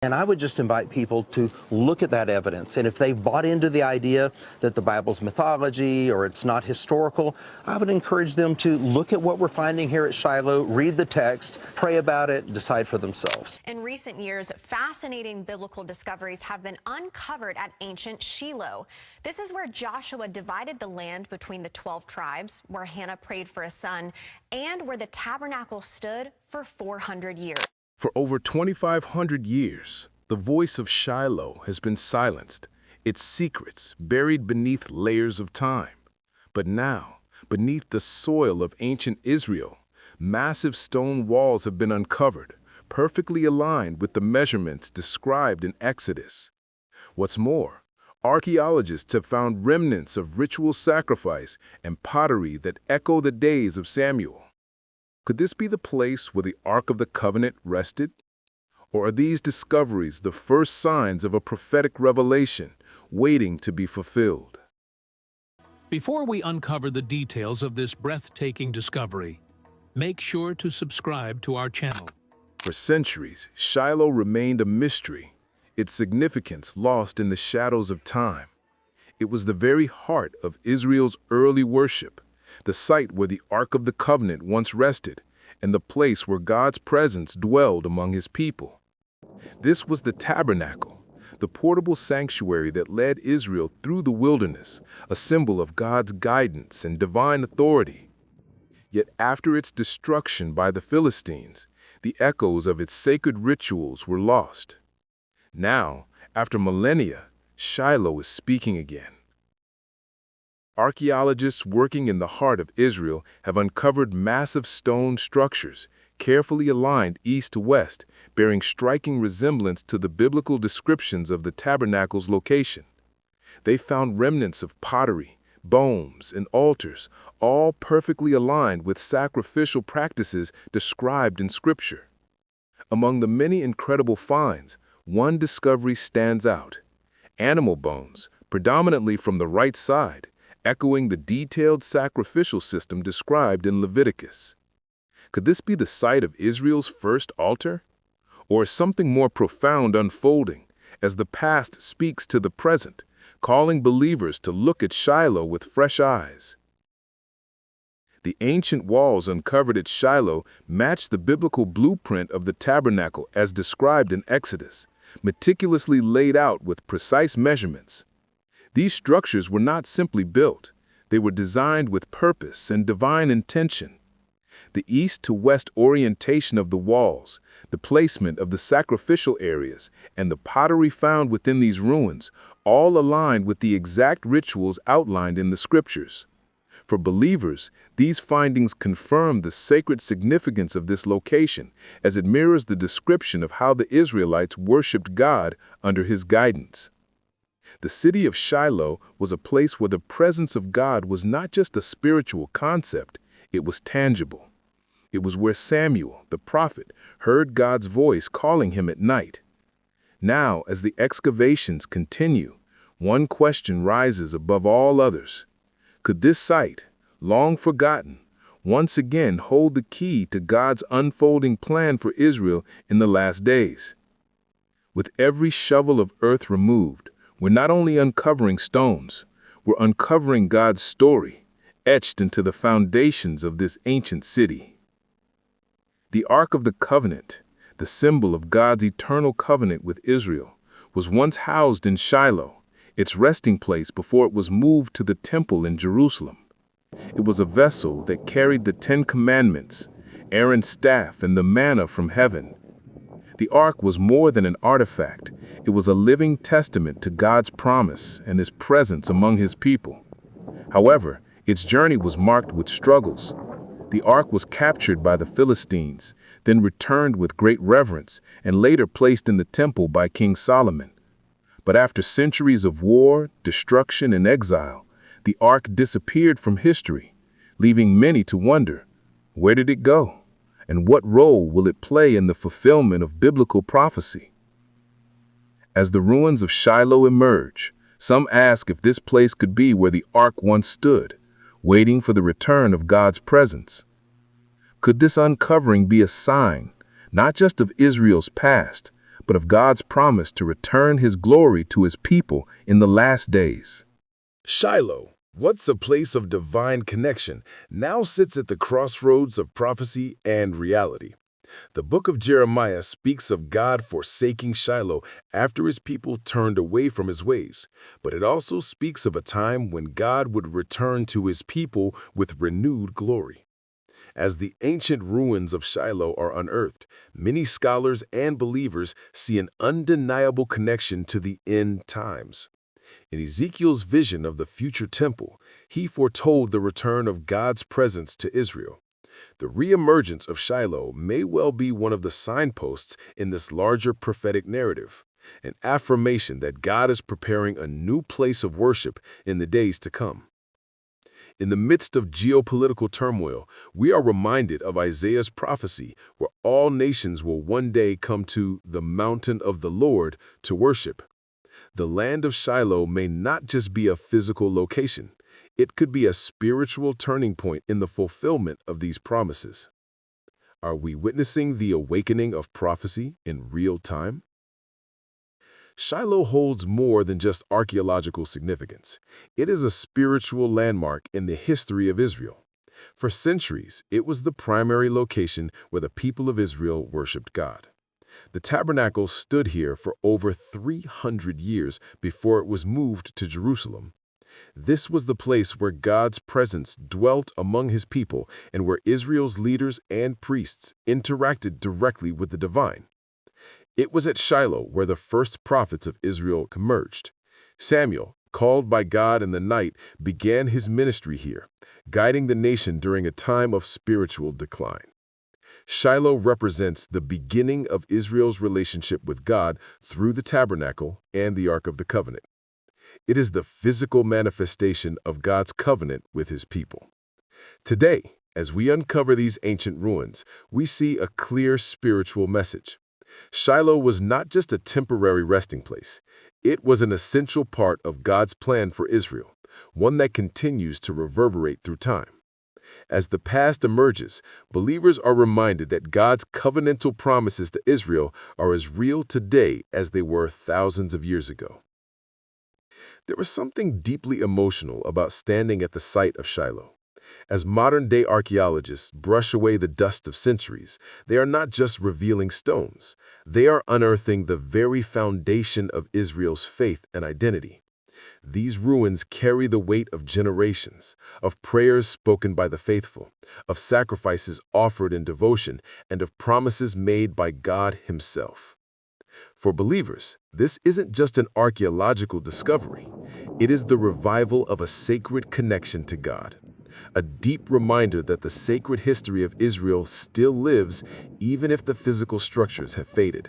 And I would just invite people to look at that evidence. And if they've bought into the idea that the Bible's mythology or it's not historical, I would encourage them to look at what we're finding here at Shiloh, read the text, pray about it, decide for themselves. In recent years, fascinating biblical discoveries have been uncovered at ancient Shiloh. This is where Joshua divided the land between the 12 tribes, where Hannah prayed for a son, and where the tabernacle stood for 400 years. For over 2,500 years, the voice of Shiloh has been silenced, its secrets buried beneath layers of time. But now, beneath the soil of ancient Israel, massive stone walls have been uncovered, perfectly aligned with the measurements described in Exodus. What's more, archaeologists have found remnants of ritual sacrifice and pottery that echo the days of Samuel. Could this be the place where the Ark of the Covenant rested? Or are these discoveries the first signs of a prophetic revelation waiting to be fulfilled? Before we uncover the details of this breathtaking discovery, make sure to subscribe to our channel. For centuries, Shiloh remained a mystery, its significance lost in the shadows of time. It was the very heart of Israel's early worship, the site where the Ark of the Covenant once rested, and the place where God's presence dwelled among his people. This was the Tabernacle, the portable sanctuary that led Israel through the wilderness, a symbol of God's guidance and divine authority. Yet after its destruction by the Philistines, the echoes of its sacred rituals were lost. Now, after millennia, Shiloh is speaking again. Archaeologists working in the heart of Israel have uncovered massive stone structures, carefully aligned east to west, bearing striking resemblance to the biblical descriptions of the tabernacle's location. They found remnants of pottery, bones, and altars, all perfectly aligned with sacrificial practices described in Scripture. Among the many incredible finds, one discovery stands out: animal bones, predominantly from the right side, echoing the detailed sacrificial system described in Leviticus. Could this be the site of Israel's first altar? Or is something more profound unfolding as the past speaks to the present, calling believers to look at Shiloh with fresh eyes? The ancient walls uncovered at Shiloh match the biblical blueprint of the tabernacle as described in Exodus, meticulously laid out with precise measurements. These structures were not simply built, they were designed with purpose and divine intention. The east to west orientation of the walls, the placement of the sacrificial areas, and the pottery found within these ruins all aligned with the exact rituals outlined in the Scriptures. For believers, these findings confirm the sacred significance of this location, as it mirrors the description of how the Israelites worshipped God under his guidance. The city of Shiloh was a place where the presence of God was not just a spiritual concept, it was tangible. It was where Samuel, the prophet, heard God's voice calling him at night. Now, as the excavations continue, one question rises above all others. Could this site, long forgotten, once again hold the key to God's unfolding plan for Israel in the last days? With every shovel of earth removed, we're not only uncovering stones, we're uncovering God's story, etched into the foundations of this ancient city. The Ark of the Covenant, the symbol of God's eternal covenant with Israel, was once housed in Shiloh, its resting place before it was moved to the temple in Jerusalem. It was a vessel that carried the 10 Commandments, Aaron's staff, and the manna from heaven. The Ark was more than an artifact. It was a living testament to God's promise and his presence among his people. However, its journey was marked with struggles. The Ark was captured by the Philistines, then returned with great reverence, and later placed in the temple by King Solomon. But after centuries of war, destruction, and exile, the Ark disappeared from history, leaving many to wonder, where did it go? And what role will it play in the fulfillment of biblical prophecy? As the ruins of Shiloh emerge, some ask if this place could be where the Ark once stood, waiting for the return of God's presence. Could this uncovering be a sign, not just of Israel's past, but of God's promise to return his glory to his people in the last days. Shiloh, once a place of divine connection, now sits at the crossroads of prophecy and reality. The book of Jeremiah speaks of God forsaking Shiloh after his people turned away from his ways, but it also speaks of a time when God would return to his people with renewed glory. As the ancient ruins of Shiloh are unearthed, many scholars and believers see an undeniable connection to the end times. In Ezekiel's vision of the future temple, he foretold the return of God's presence to Israel. The reemergence of Shiloh may well be one of the signposts in this larger prophetic narrative, an affirmation that God is preparing a new place of worship in the days to come. In the midst of geopolitical turmoil, we are reminded of Isaiah's prophecy where all nations will one day come to the mountain of the Lord to worship. The land of Shiloh may not just be a physical location. It could be a spiritual turning point in the fulfillment of these promises. Are we witnessing the awakening of prophecy in real time? Shiloh holds more than just archaeological significance. It is a spiritual landmark in the history of Israel. For centuries, it was the primary location where the people of Israel worshiped God. The Tabernacle stood here for over 300 years before it was moved to Jerusalem. This was the place where God's presence dwelt among his people and where Israel's leaders and priests interacted directly with the divine. It was at Shiloh where the first prophets of Israel emerged. Samuel, called by God in the night, began his ministry here, guiding the nation during a time of spiritual decline. Shiloh represents the beginning of Israel's relationship with God through the tabernacle and the Ark of the Covenant. It is the physical manifestation of God's covenant with his people. Today, as we uncover these ancient ruins, we see a clear spiritual message. Shiloh was not just a temporary resting place. It was an essential part of God's plan for Israel, one that continues to reverberate through time. As the past emerges, believers are reminded that God's covenantal promises to Israel are as real today as they were thousands of years ago. There was something deeply emotional about standing at the site of Shiloh. As modern-day archaeologists brush away the dust of centuries, they are not just revealing stones. They are unearthing the very foundation of Israel's faith and identity. These ruins carry the weight of generations, of prayers spoken by the faithful, of sacrifices offered in devotion, and of promises made by God himself. For believers, this isn't just an archaeological discovery. It is the revival of a sacred connection to God, a deep reminder that the sacred history of Israel still lives even if the physical structures have faded.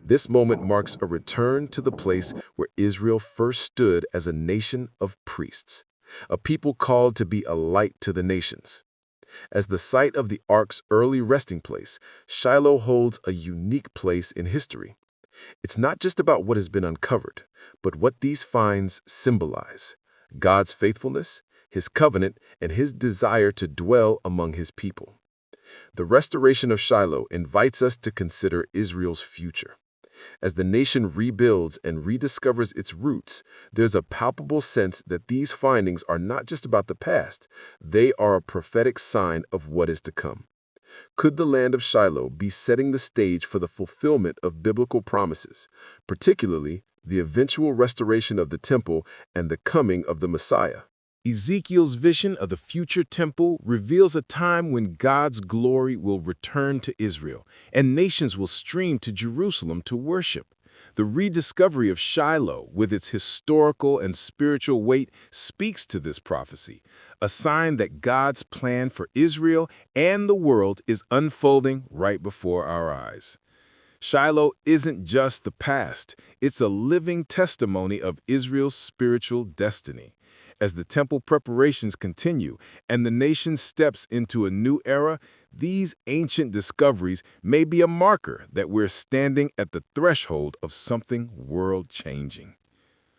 This moment marks a return to the place where Israel first stood as a nation of priests, a people called to be a light to the nations. As the site of the Ark's early resting place, Shiloh holds a unique place in history. It's not just about what has been uncovered, but what these finds symbolize: God's faithfulness, his covenant, and his desire to dwell among his people. The restoration of Shiloh invites us to consider Israel's future. As the nation rebuilds and rediscovers its roots, there's a palpable sense that these findings are not just about the past, they are a prophetic sign of what is to come. Could the land of Shiloh be setting the stage for the fulfillment of biblical promises, particularly the eventual restoration of the temple and the coming of the Messiah? Ezekiel's vision of the future temple reveals a time when God's glory will return to Israel, and nations will stream to Jerusalem to worship. The rediscovery of Shiloh, with its historical and spiritual weight, speaks to this prophecy, a sign that God's plan for Israel and the world is unfolding right before our eyes. Shiloh isn't just the past, it's a living testimony of Israel's spiritual destiny. As the temple preparations continue and the nation steps into a new era, these ancient discoveries may be a marker that we're standing at the threshold of something world-changing.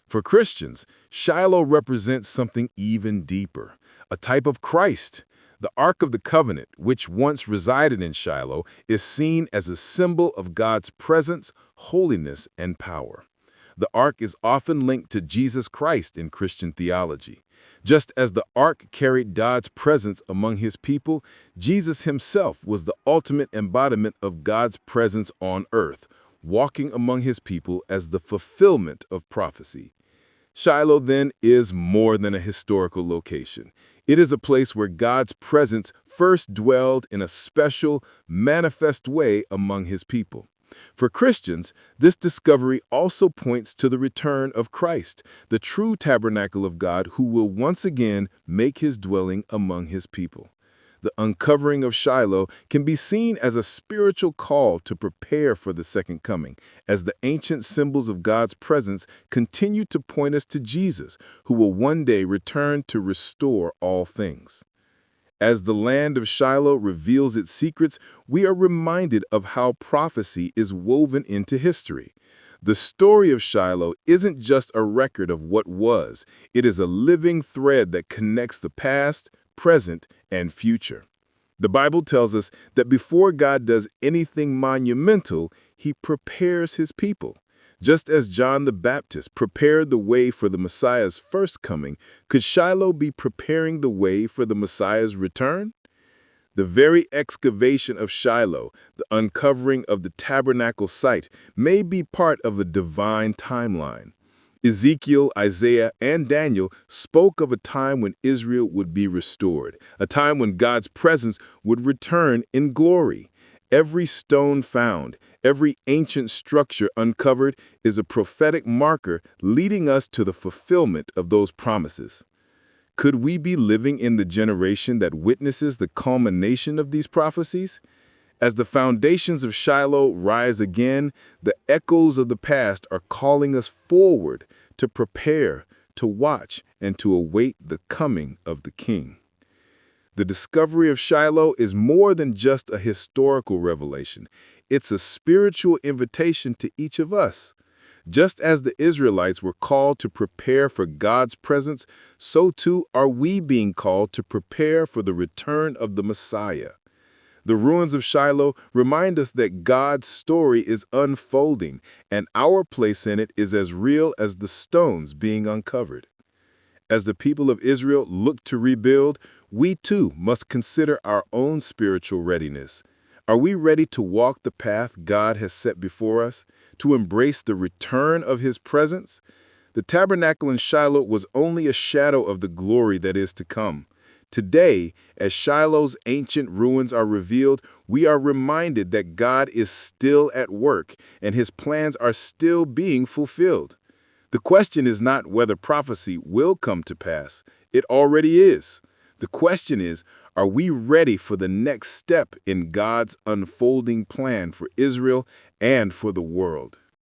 For Christians, Shiloh represents something even deeper, a type of Christ, The Ark of the Covenant, which once resided in Shiloh, is seen as a symbol of God's presence, holiness, and power. The Ark is often linked to Jesus Christ in Christian theology. Just as the Ark carried God's presence among his people, Jesus himself was the ultimate embodiment of God's presence on earth, walking among his people as the fulfillment of prophecy. Shiloh, then, is more than a historical location. It is a place where God's presence first dwelled in a special, manifest way among his people. For Christians, this discovery also points to the return of Christ, the true tabernacle of God who will once again make his dwelling among his people. The uncovering of Shiloh can be seen as a spiritual call to prepare for the second coming, as the ancient symbols of God's presence continue to point us to Jesus, who will one day return to restore all things. As the land of Shiloh reveals its secrets, we are reminded of how prophecy is woven into history. The story of Shiloh isn't just a record of what was, it is a living thread that connects the past, present, and future. The Bible tells us that before God does anything monumental, he prepares his people. Just as John the Baptist prepared the way for the Messiah's first coming, could Shiloh be preparing the way for the Messiah's return? The very excavation of Shiloh, the uncovering of the tabernacle site, may be part of a divine timeline. Ezekiel, Isaiah, and Daniel spoke of a time when Israel would be restored, a time when God's presence would return in glory. Every stone found, every ancient structure uncovered is a prophetic marker leading us to the fulfillment of those promises. Could we be living in the generation that witnesses the culmination of these prophecies? As the foundations of Shiloh rise again, the echoes of the past are calling us forward to prepare, to watch, and to await the coming of the King. The discovery of Shiloh is more than just a historical revelation. It's a spiritual invitation to each of us. Just as the Israelites were called to prepare for God's presence, so too are we being called to prepare for the return of the Messiah. The ruins of Shiloh remind us that God's story is unfolding, and our place in it is as real as the stones being uncovered. As the people of Israel look to rebuild, we too must consider our own spiritual readiness. Are we ready to walk the path God has set before us, to embrace the return of his presence? The tabernacle in Shiloh was only a shadow of the glory that is to come. Today, as Shiloh's ancient ruins are revealed, we are reminded that God is still at work and his plans are still being fulfilled. The question is not whether prophecy will come to pass. It already is. The question is, are we ready for the next step in God's unfolding plan for Israel and for the world?